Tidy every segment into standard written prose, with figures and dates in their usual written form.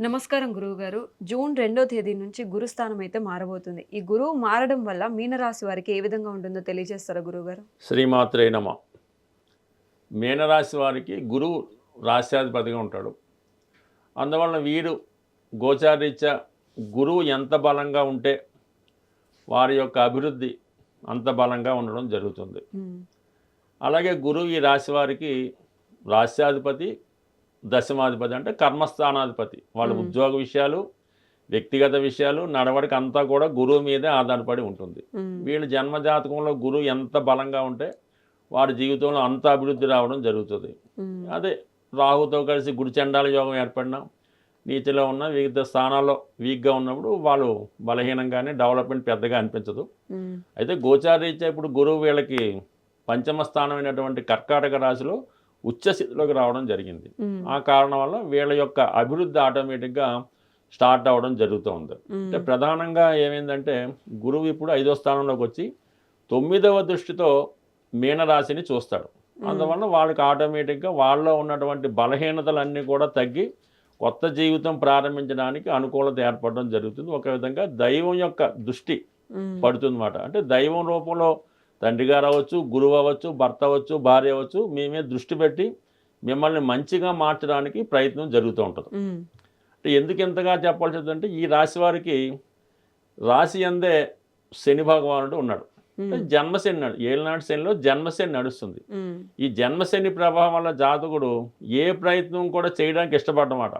నమస్కారం గురువుగారు. జూన్ 2వ తేదీ నుంచి గురుస్థానం అయితే మారబోతుంది. ఈ గురువు మారడం వల్ల మీనరాశి వారికి ఏ విధంగా ఉంటుందో తెలియజేస్తారా గురువుగారు? శ్రీమాత్రే నమ. మీనరాశి వారికి గురువు రాశ్యాధిపతిగా ఉంటాడు. అందువలన వీరు గోచారీత్యా గురువు ఎంత బలంగా ఉంటే వారి యొక్క అభివృద్ధి అంత బలంగా ఉండడం జరుగుతుంది. అలాగే గురువు ఈ రాశి వారికి రాశ్యాధిపతి, దశమాధిపతి అంటే కర్మస్థానాధిపతి. వాళ్ళ ఉద్యోగ విషయాలు, వ్యక్తిగత విషయాలు, నడవడిక అంతా కూడా గురువు మీదే ఆధారపడి ఉంటుంది. వీళ్ళ జన్మజాతకంలో గురువు ఎంత బలంగా ఉంటే వారి జీవితంలో అంత అభివృద్ధి రావడం జరుగుతుంది. అదే రాహుతో కలిసి గుడిచండాల యోగం ఏర్పడినా, నీతిలో ఉన్న వివిధ స్థానాల్లో వీక్గా ఉన్నప్పుడు వాళ్ళు బలహీనంగానే, డెవలప్మెంట్ పెద్దగా అనిపించదు. అయితే గోచారీత్యా ఇప్పుడు గురువు వీళ్ళకి పంచమ స్థానమైనటువంటి కర్కాటక రాశిలో ఉచ్చస్థితిలోకి రావడం జరిగింది. ఆ కారణం వల్ల వీళ్ళ యొక్క అభివృద్ధి ఆటోమేటిక్గా స్టార్ట్ అవ్వడం జరుగుతూ ఉంది. అంటే ప్రధానంగా ఏమైందంటే గురువు ఇప్పుడు 5వ స్థానంలోకి వచ్చి 9వ దృష్టితో మీనరాశిని చూస్తాడు. అందువల్ల వాళ్ళకి ఆటోమేటిక్గా వాళ్ళలో ఉన్నటువంటి బలహీనతలన్నీ కూడా తగ్గి కొత్త జీవితం ప్రారంభించడానికి అనుకూలత ఏర్పడడం జరుగుతుంది. ఒక విధంగా దైవం యొక్క దృష్టి పడుతుందన్నమాట. అంటే దైవం రూపంలో తండ్రి గారు అవ్వచ్చు, గురువు అవ్వచ్చు, భర్త అవ్వచ్చు, భార్య అవ్వచ్చు, మేమే దృష్టి పెట్టి మిమ్మల్ని మంచిగా మార్చడానికి ప్రయత్నం జరుగుతూ ఉంటుంది. అంటే ఎందుకు ఎంతగా చెప్పాల్సి వస్తుందంటే ఈ రాశి వారికి రాశి అందే శని భగవానుడు ఉన్నాడు. జన్మశని ఏళ్ళనాటి శనిలో జన్మశని నడుస్తుంది. ఈ జన్మశని ప్రభావం వల్ల జాతకుడు ఏ ప్రయత్నం కూడా చేయడానికి ఇష్టపడ్డమాట.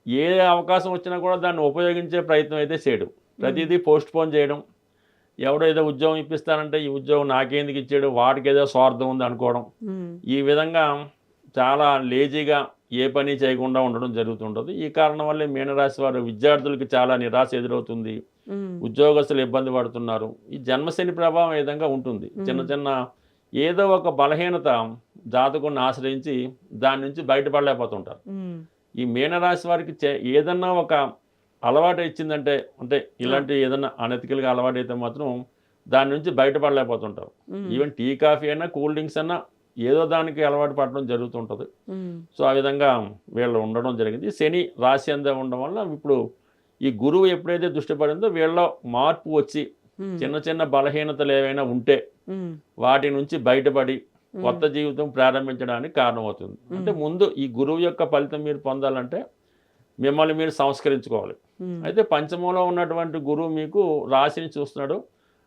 ఏ అవకాశం వచ్చినా కూడా దాన్ని ఉపయోగించే ప్రయత్నం అయితే చేయడం, ప్రతిదీ పోస్ట్ పోన్ చేయడం, ఎవడో ఏదో ఉద్యోగం ఇప్పిస్తానంటే ఈ ఉద్యోగం నాకేందుకు ఇచ్చాడు, వాడికి ఏదో స్వార్థం ఉంది అనుకోవడం, ఈ విధంగా చాలా లేజీగా ఏ పని చేయకుండా ఉండడం జరుగుతుంటుంది. ఈ కారణం వల్లే మీనరాశి వారు విద్యార్థులకి చాలా నిరాశ ఎదురవుతుంది, ఉద్యోగస్తులు ఇబ్బంది పడుతున్నారు. ఈ జన్మశని ప్రభావం ఏ విధంగా ఉంటుంది. చిన్న చిన్న ఏదో ఒక బలహీనత జాతకుని ఆశ్రయించి దాని నుంచి బయటపడలేకపోతుంటారు. ఈ మీనరాశి వారికి ఏదన్నా ఒక అలవాటు ఇచ్చిందంటే, అంటే ఇలాంటి ఏదన్నా అనెతికల్గా అలవాటు అయితే మాత్రం దాని నుంచి బయటపడలేకపోతుంటారు. ఈవెన్ టీ కాఫీ అయినా, కూల్ డ్రింక్స్ అయినా ఏదో దానికి అలవాటు పడడం జరుగుతుంటుంది. సో ఆ విధంగా వీళ్ళు ఉండడం జరిగింది. శని రాశి అందే ఉండడం వల్ల ఇప్పుడు ఈ గురువు ఎప్పుడైతే దృష్టి పడిందో వీళ్ళలో మార్పు వచ్చి చిన్న చిన్న బలహీనతలు ఏవైనా ఉంటే వాటి నుంచి బయటపడి కొత్త జీవితం ప్రారంభించడానికి కారణమవుతుంది. అంటే ముందు ఈ గురువు యొక్క ఫలితం మీరు పొందాలంటే మిమ్మల్ని మీరు సంస్కరించుకోవాలి. అయితే పంచమంలో ఉన్నటువంటి గురువు మీకు రాశిని చూస్తున్నాడు,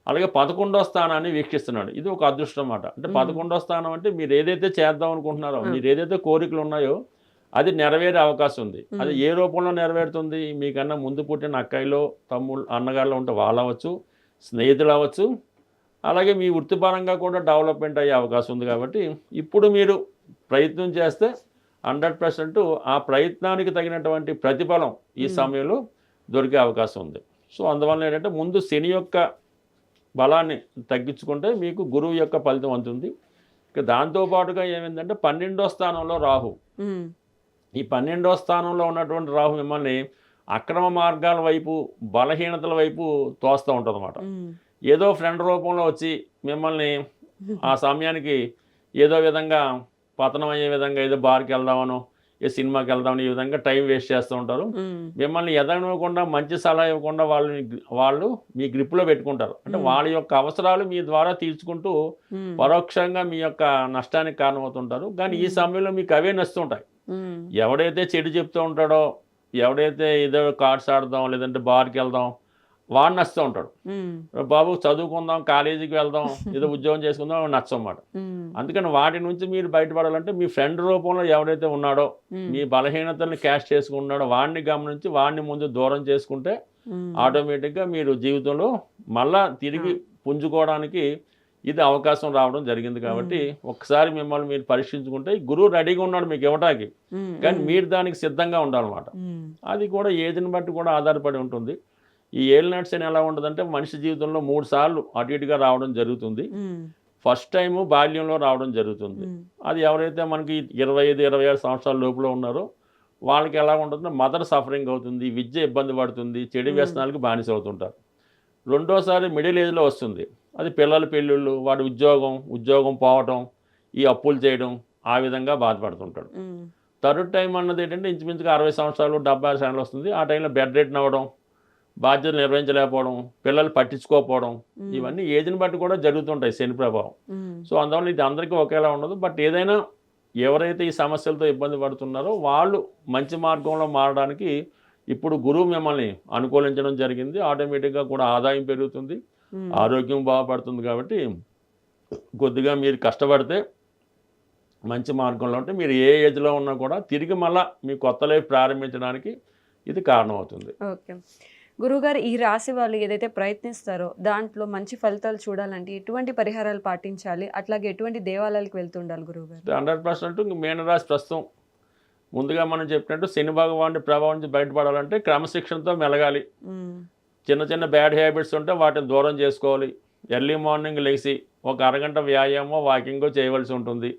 అలాగే 11వ స్థానాన్ని వీక్షిస్తున్నాడు. ఇది ఒక అదృష్టం అన్నమాట. అంటే 11వ స్థానం అంటే మీరు ఏదైతే చేద్దాం అనుకుంటున్నారో, మీరు ఏదైతే కోరికలు ఉన్నాయో అది నెరవేరే అవకాశం ఉంది. అది ఏ రూపంలో నెరవేరుతుంది? మీకన్నా ముందు పుట్టిన అక్కయ్యలో, తమ్ముళ్ళు, అన్నగారులో ఉంటే వాళ్ళు అవ్వచ్చు, స్నేహితులు అవ్వచ్చు, అలాగే మీ వృత్తిపరంగా కూడా డెవలప్మెంట్ అయ్యే అవకాశం ఉంది. కాబట్టి ఇప్పుడు మీరు ప్రయత్నం చేస్తే 100% ఆ ప్రయత్నానికి తగినటువంటి ప్రతిఫలం ఈ సమయంలో దొరికే అవకాశం ఉంది. సో అందువల్ల ఏంటంటే ముందు శని యొక్క బలాన్ని తగ్గించుకుంటే మీకు గురువు యొక్క ఫలితం అందుతుంది. ఇక దాంతోపాటుగా ఏమైందంటే 12వ స్థానంలో రాహు. ఈ 12వ స్థానంలో ఉన్నటువంటి రాహు మిమ్మల్ని అక్రమ మార్గాల వైపు, బలహీనతల వైపు తోస్తూ ఉంటుంది అన్నమాట. ఏదో ఫ్రెండ్ రూపంలో వచ్చి మిమ్మల్ని ఆ సమయానికి ఏదో విధంగా పతనం అయ్యే విధంగా ఏదో బార్కి వెళ్దామనో, ఏ సినిమాకి వెళ్దామని ఈ విధంగా టైం వేస్ట్ చేస్తూ ఉంటారు. మిమ్మల్ని ఎదగనివ్వకుండా, మంచి సలహా ఇవ్వకుండా వాళ్ళు మీ గ్రిప్లో పెట్టుకుంటారు. అంటే వాళ్ళ యొక్క అవసరాలు మీ ద్వారా తీర్చుకుంటూ పరోక్షంగా మీ యొక్క నష్టానికి కారణమవుతుంటారు. కానీ ఈ సమయంలో మీకు అవే నచ్చుతుంటాయి. ఎవడైతే చెడు చెప్తూ ఉంటాడో, ఎవడైతే ఏదో కార్డ్స్ ఆడదాం లేదంటే బార్కి వెళ్దాం, వాడు నచ్చుతూ ఉంటాడు. బాబు చదువుకుందాం, కాలేజీకి వెళ్దాం, ఏదో ఉద్యోగం చేసుకుందాం నచ్చమాట. అందుకని వాటి నుంచి మీరు బయటపడాలంటే మీ ఫ్రెండ్ రూపంలో ఎవరైతే ఉన్నాడో, మీ బలహీనతల్ని క్యాష్ చేసుకున్నాడో వాడిని గమనించి వాడిని ముందు దూరం చేసుకుంటే ఆటోమేటిక్గా మీరు జీవితంలో మళ్ళా తిరిగి పుంజుకోవడానికి ఇది అవకాశం రావడం జరిగింది. కాబట్టి ఒకసారి మిమ్మల్ని మీరు పరీక్షించుకుంటే గురువు రెడీగా ఉన్నాడు మీకు ఇవ్వటానికి, కానీ మీరు దానికి సిద్ధంగా ఉండాలన్నమాట. అది కూడా ఏజ్ని బట్టి కూడా ఆధారపడి ఉంటుంది. ఈ ఏలినాటి శని ఎలా ఉంటుందంటే మనిషి జీవితంలో 3 సార్లు అటు ఇటుగా రావడం జరుగుతుంది. ఫస్ట్ టైము బాల్యంలో రావడం జరుగుతుంది. అది ఎవరైతే మనకి 25-26 సంవత్సరాల లోపల ఉన్నారో వాళ్ళకి ఎలా ఉంటుందో మదర్ సఫరింగ్ అవుతుంది, విద్య ఇబ్బంది పడుతుంది, చెడు వ్యసనాలకు బానిస అవుతుంటారు. రెండోసారి మిడిల్ ఏజ్లో వస్తుంది. అది పిల్లల పెళ్ళిళ్ళు, వాడి ఉద్యోగం పోవటం, ఈ అప్పులు చేయడం, ఆ విధంగా బాధపడుతుంటాడు. థర్డ్ టైం అన్నది ఏంటంటే ఇంచుమించుగా 60 సంవత్సరాలు 70 సంవత్సరాలు వస్తుంది. ఆ టైంలో బెడ్ రెడ్ అవ్వడం, బాధ్యతలు నిర్వహించలేకపోవడం, పిల్లలు పట్టించుకోకపోవడం, ఇవన్నీ ఏజ్ని బట్టి కూడా జరుగుతుంటాయి శని ప్రభావం. సో అందువల్ల ఇది అందరికీ ఒకేలా ఉండదు. బట్ ఏదైనా ఎవరైతే ఈ సమస్యలతో ఇబ్బంది పడుతున్నారో వాళ్ళు మంచి మార్గంలో మారడానికి ఇప్పుడు గురువు మిమ్మల్ని అనుకూలించడం జరిగింది. ఆటోమేటిక్గా కూడా ఆదాయం పెరుగుతుంది, ఆరోగ్యం బాగుపడుతుంది. కాబట్టి కొద్దిగా మీరు కష్టపడితే మంచి మార్గంలో ఉంటే మీరు ఏ ఏజ్లో ఉన్నా కూడా తిరిగి మళ్ళీ మీ కొత్త లైఫ్ ప్రారంభించడానికి ఇది కారణం అవుతుంది. ఓకే గురువుగారు, ఈ రాశి వాళ్ళు ఏదైతే ప్రయత్నిస్తారో దాంట్లో మంచి ఫలితాలు చూడాలంటే ఎటువంటి పరిహారాలు పాటించాలి, అట్లాగే ఎటువంటి దేవాలయాలకు వెళ్తుండాలి గురువుగారు? 100% మీనరాశి ప్రస్తుతం ముందుగా మనం చెప్పినట్టు శని భగవానుడి ప్రభావం నుంచి బయటపడాలంటే క్రమశిక్షణతో మెలగాలి. చిన్న చిన్న బ్యాడ్ హ్యాబిట్స్ ఉంటే వాటిని దూరం చేసుకోవాలి. ఎర్లీ మార్నింగ్ లేచి ఒక అరగంట వ్యాయామం వాకింగ్ చేయవలసి ఉంటుంది.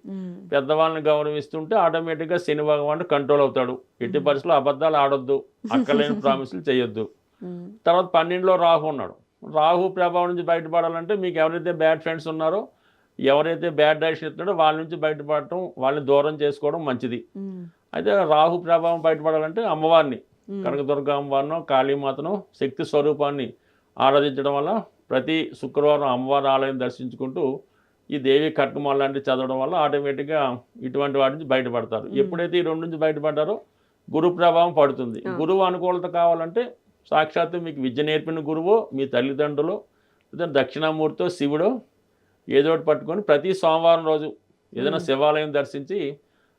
పెద్దవాళ్ళని గౌరవిస్తుంటే ఆటోమేటిక్గా శని భగవానుడు కంట్రోల్ అవుతాడు. ఎట్టి పరిస్థితుల్లో అబద్ధాలు ఆడొద్దు, అక్కలేని ప్రామిసులు చేయొద్దు. తర్వాత 12లో రాహు ఉన్నాడు. రాహు ప్రభావం నుంచి బయటపడాలంటే మీకు ఎవరైతే బ్యాడ్ ఫ్రెండ్స్ ఉన్నారో, ఎవరైతే బ్యాడ్ డైరెక్షన్ ఇస్తున్నాడో వాళ్ళ నుంచి బయటపడటం, వాళ్ళని దూరం చేసుకోవడం మంచిది. అయితే రాహు ప్రభావం బయటపడాలంటే అమ్మవారిని, కనకదుర్గ అమ్మవారినో కాళీమాతను, శక్తి స్వరూపాన్ని ఆరాధించడం వల్ల ప్రతి శుక్రవారం అమ్మవారి ఆలయం దర్శించుకుంటూ ఈ దేవి కట్కమాల లాంటివి చదవడం వల్ల ఆటోమేటిక్గా ఇటువంటి వాటి నుంచి బయటపడతారు. ఎప్పుడైతే ఈ రెండు నుంచి బయటపడ్డారో గురు ప్రభావం పడుతుంది. గురువు అనుకూలత కావాలంటే సాక్షాత్తు మీకు విద్య నేర్పిన గురువు, మీ తల్లిదండ్రులు, దక్షిణామూర్తితో శివుడు ఏదో ఒకటి పట్టుకొని ప్రతి సోమవారం రోజు ఏదైనా శివాలయం దర్శించి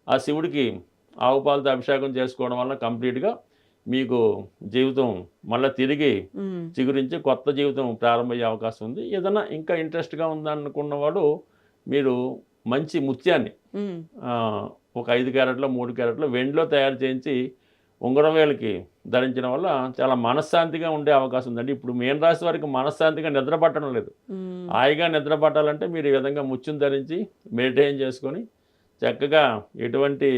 ఆ శివుడికి ఆవు పాలతో అభిషేకం చేసుకోవడం వల్ల కంప్లీట్గా మీకు జీవితం మళ్ళీ తిరిగి చిగురించి కొత్త జీవితం ప్రారంభమయ్యే అవకాశం ఉంది. ఏదైనా ఇంకా ఇంట్రెస్ట్గా ఉందనుకున్నవాడు మీరు మంచి ముత్యాన్ని ఒక 5 క్యారెట్లు 3 క్యారెట్లు వెండిలో తయారు చేయించి ఉంగరం వేలకి ధరించడం వల్ల చాలా మనశ్శాంతిగా ఉండే అవకాశం ఉందండి. ఇప్పుడు మీన రాశి వారికి మనశ్శాంతిగా నిద్ర పట్టడం లేదు. హాయిగా నిద్ర పట్టాలంటే మీరు ఈ విధంగా ముత్యం ధరించి మెడిటేషన్ చేసుకొని చక్కగా ఎటువంటి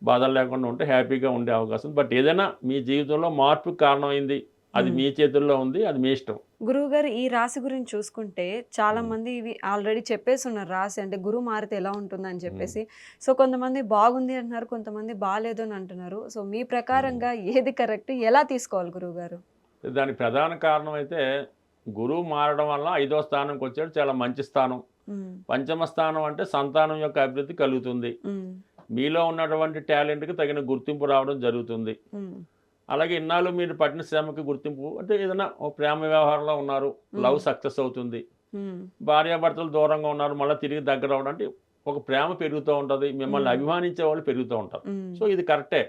బాధలు లేకుండా ఉంటే హ్యాపీగా ఉండే అవకాశం. బట్ ఏదైనా మీ జీవితంలో మార్పుకు కారణమైంది, అది మీ చేతుల్లో ఉంది, అది మీ ఇష్టం. గురువుగారు, ఈ రాశి గురించి చూసుకుంటే చాలా మంది ఇవి ఆల్రెడీ చెప్పేసి ఉన్నారు. రాశి అంటే గురువు మారితే ఎలా ఉంటుందని చెప్పేసి. సో కొంతమంది బాగుంది అంటున్నారు, కొంతమంది బాగాలేదు అని అంటున్నారు. సో మీ ప్రకారంగా ఏది కరెక్ట్, ఎలా తీసుకోవాలి గురువుగారు? దానికి ప్రధాన కారణం అయితే గురువు మారడం వల్ల 5వ స్థానంకి వచ్చాడు, చాలా మంచి స్థానం. పంచమ స్థానం అంటే సంతానం యొక్క అభివృద్ధి కలుగుతుంది. మీలో ఉన్నటువంటి టాలెంట్కి తగిన గుర్తింపు రావడం జరుగుతుంది. అలాగే ఇన్నాళ్ళు మీరు పట్టిన శ్రమకి గుర్తింపు అంటే ఏదైనా ప్రేమ వ్యవహారంలో ఉన్నారు, లవ్ సక్సెస్ అవుతుంది. భార్యాభర్తలు దూరంగా ఉన్నారు, మళ్ళీ తిరిగి దగ్గర అవడం అంటే ఒక ప్రేమ పెరుగుతూ ఉంటుంది, మిమ్మల్ని అభిమానించే వాళ్ళు పెరుగుతూ ఉంటారు. సో ఇది కరెక్టే.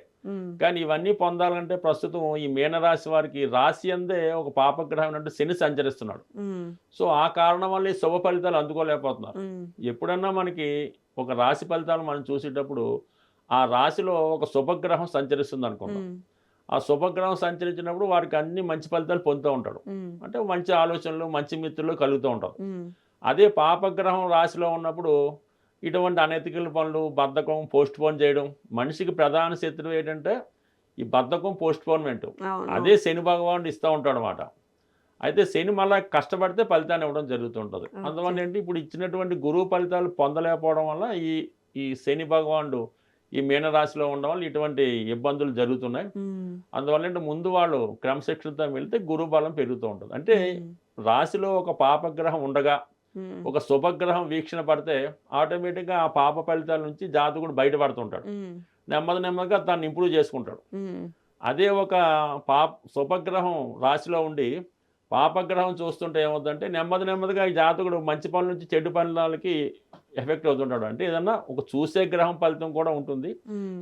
కానీ ఇవన్నీ పొందాలంటే ప్రస్తుతం ఈ మీనరాశి వారికి రాశి అందే ఒక పాపగ్రహం అంటే శని సంచరిస్తున్నాడు. సో ఆ కారణం వల్ల ఈ శుభ ఫలితాలు అందుకోలేకపోతున్నారు. ఎప్పుడన్నా మనకి ఒక రాశి ఫలితాలు మనం చూసేటప్పుడు ఆ రాశిలో ఒక శుభగ్రహం సంచరిస్తుంది అనుకుంటాం. ఆ శుభగ్రహం సంచరించినప్పుడు వారికి అన్ని మంచి ఫలితాలు పొందుతూ ఉంటాడు. అంటే మంచి ఆలోచనలు, మంచి మిత్రులు కలుగుతూ ఉంటారు. అదే పాపగ్రహం రాశిలో ఉన్నప్పుడు ఇటువంటి అనైతికల పనులు, బద్ధకం, పోస్ట్ పోన్ చేయడం, మనిషికి ప్రధాన శత్రువు ఏంటంటే ఈ బద్ధకం, పోస్ట్ పోన్మెంట్. అదే శని భగవానుడు ఇస్తూ ఉంటాడు అన్నమాట. అయితే శని మళ్ళీ కష్టపడితే ఫలితాన్ని ఇవ్వడం జరుగుతుంటుంది. అందువల్ల ఏంటి ఇప్పుడు ఇచ్చినటువంటి గురువు ఫలితాలు పొందలేకపోవడం వల్ల ఈ శని భగవానుడు ఈ మీనరాశిలో ఉండడం వల్ల ఇటువంటి ఇబ్బందులు జరుగుతున్నాయి. అందువల్ల ఏంటి ముందు వాళ్ళు క్రమశిక్షణతో వెళ్తే గురు బలం పెరుగుతూ ఉంటుంది. అంటే రాశిలో ఒక పాపగ్రహం ఉండగా ఒక శుభగ్రహం వీక్షణ పడితే ఆటోమేటిక్గా ఆ పాప ఫలితాల నుంచి జాతకుడు బయటపడుతుంటాడు. నెమ్మదిగా దాన్ని ఇంప్రూవ్ చేసుకుంటాడు. అదే ఒక శుభగ్రహం రాశిలో ఉండి పాపగ్రహం చూస్తుంటే ఏమవుతుందంటే నెమ్మదిగా ఈ జాతకుడు మంచి పనుల నుంచి చెడు పనులకి ఎఫెక్ట్ అవుతుంటాడు. అంటే ఏదన్నా ఒక చూసే గ్రహం ఫలితం కూడా ఉంటుంది.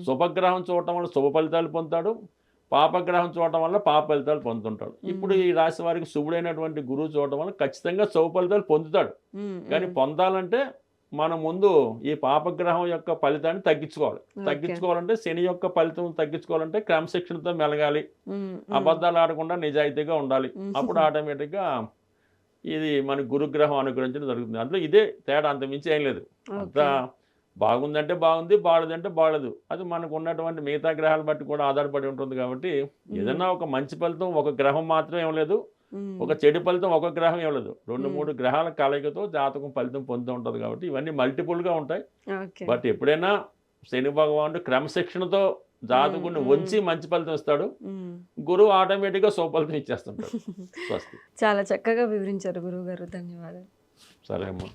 శుభగ్రహం చూడటం వల్ల శుభ ఫలితాలు పొందుతాడు, పాపగ్రహం చూడటం వల్ల పాప ఫలితాలు పొందుతుంటాడు. ఇప్పుడు ఈ రాశి వారికి శుభుడైనటువంటి గురువు చూడటం వల్ల ఖచ్చితంగా శుభ ఫలితాలు పొందుతాడు. కానీ పొందాలంటే మనం ముందు ఈ పాపగ్రహం యొక్క ఫలితాన్ని తగ్గించుకోవాలంటే శని యొక్క ఫలితం తగ్గించుకోవాలంటే క్రమశిక్షణతో మెలగాలి, అబద్ధాలు ఆడకుండా నిజాయితీగా ఉండాలి. అప్పుడు ఆటోమేటిక్గా ఇది మన గురుగ్రహం అనుగ్రహించడం జరుగుతుంది. అందులో ఇదే తేడా, అంత మించి ఏం లేదు. అంతా బాగుందంటే బాగుంది, బాగలేదంటే బాగలేదు. అది మనకు ఉన్నటువంటి మిగతా గ్రహాలు బట్టి కూడా ఆధారపడి ఉంటుంది. కాబట్టి ఏదన్నా ఒక మంచి ఫలితం ఒక గ్రహం మాత్రమే ఏం లేదు, ఒక చెడు ఫలితం ఒక గ్రహం ఏం లేదు, 2-3 గ్రహాల కలయికతో జాతకం ఫలితం పొందుతూ ఉంటుంది. కాబట్టి ఇవన్నీ మల్టిపుల్గా ఉంటాయి. బట్ ఎప్పుడైనా శని భగవానుడు క్రమశిక్షణతో జాతకుడిని వంచి మంచి ఫలితం ఇస్తాడు, మ్మ్. గురువు ఆటోమేటిక్గా సుఫలితం ఇచ్చేస్తుంటాడు. స్వస్తి. చాలా చక్కగా వివరించారు గురువు గారు, ధన్యవాదాలు. సరే అమ్మా.